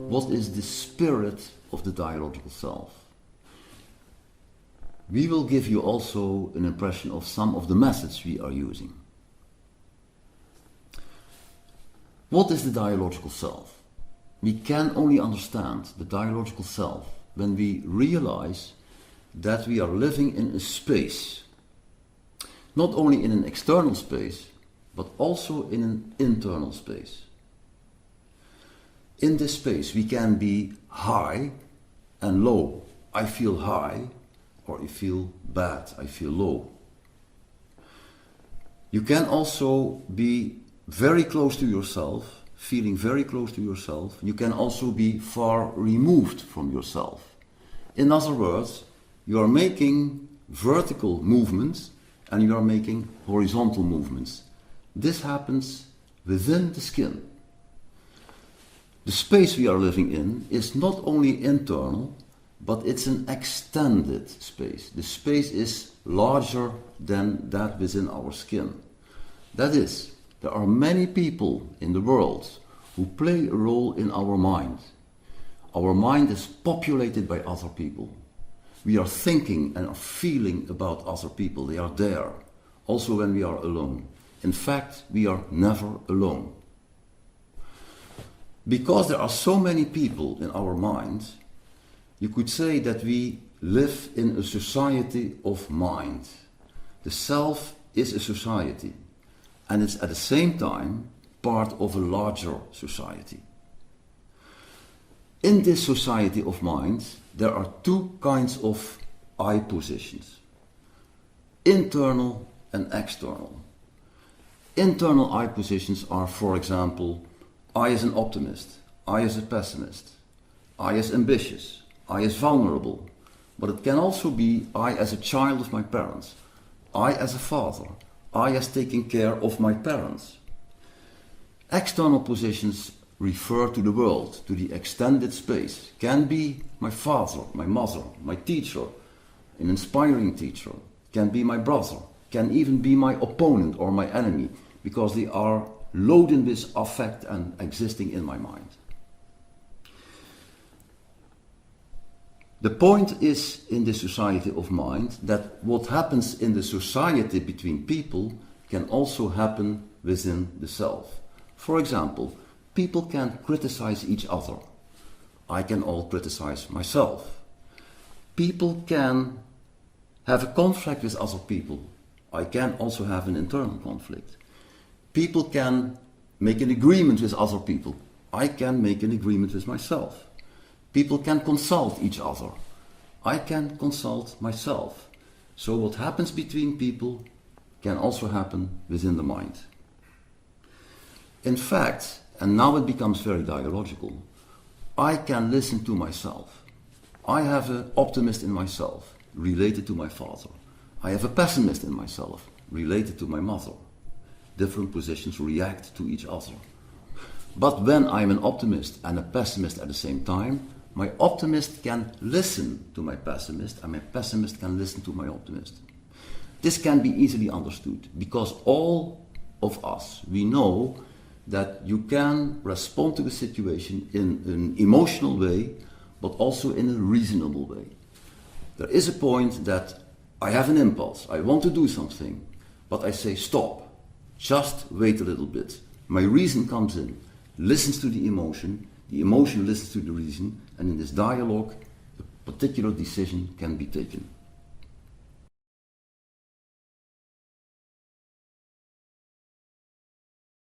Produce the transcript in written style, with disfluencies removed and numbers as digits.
What is the spirit of the dialogical self? We will give you also an impression of some of the methods we are using. What is the dialogical self? We can only understand the dialogical self when we realize that we are living in a space, not only in an external space, but also in an internal space. In this space we can be high and low. I feel high, or I feel bad, I feel low. You can also be very close to yourself, feeling very close to yourself. You can also be far removed from yourself. In other words, you are making vertical movements and you are making horizontal movements. This happens within the skin. The space we are living in is not only internal, but it's an extended space. The space is larger than that within our skin. That is, there are many people in the world who play a role in our mind. Our mind is populated by other people. We are thinking and are feeling about other people. They are there, also when we are alone. In fact, we are never alone. Because there are so many people in our mind, you could say that we live in a society of mind. The self is a society, and it's at the same time part of a larger society. In this society of mind, there are two kinds of I positions: internal and external. Internal I positions are, for example, I as an optimist, I as a pessimist, I as ambitious, I as vulnerable, but it can also be I as a child of my parents, I as a father, I as taking care of my parents. External positions refer to the world, to the extended space. Can be my father, my mother, my teacher, an inspiring teacher, can be my brother, can even be my opponent or my enemy, because they are loaded with affect and existing in my mind. The point is, in the society of mind, that what happens in the society between people can also happen within the self. For example, people can criticize each other. I can all criticize myself. People can have a conflict with other people. I can also have an internal conflict. People can make an agreement with other people. I can make an agreement with myself. People can consult each other. I can consult myself. So what happens between people can also happen within the mind. In fact, and now it becomes very dialogical, I can listen to myself. I have an optimist in myself, related to my father. I have a pessimist in myself, related to my mother. Different positions react to each other. But when I'm an optimist and a pessimist at the same time, my optimist can listen to my pessimist and my pessimist can listen to my optimist. This can be easily understood because all of us, we know that you can respond to a situation in an emotional way, but also in a reasonable way. There is a point that I have an impulse, I want to do something, but I say stop, just wait a little bit. My reason comes in, listens to the emotion listens to the reason, and in this dialogue, a particular decision can be taken.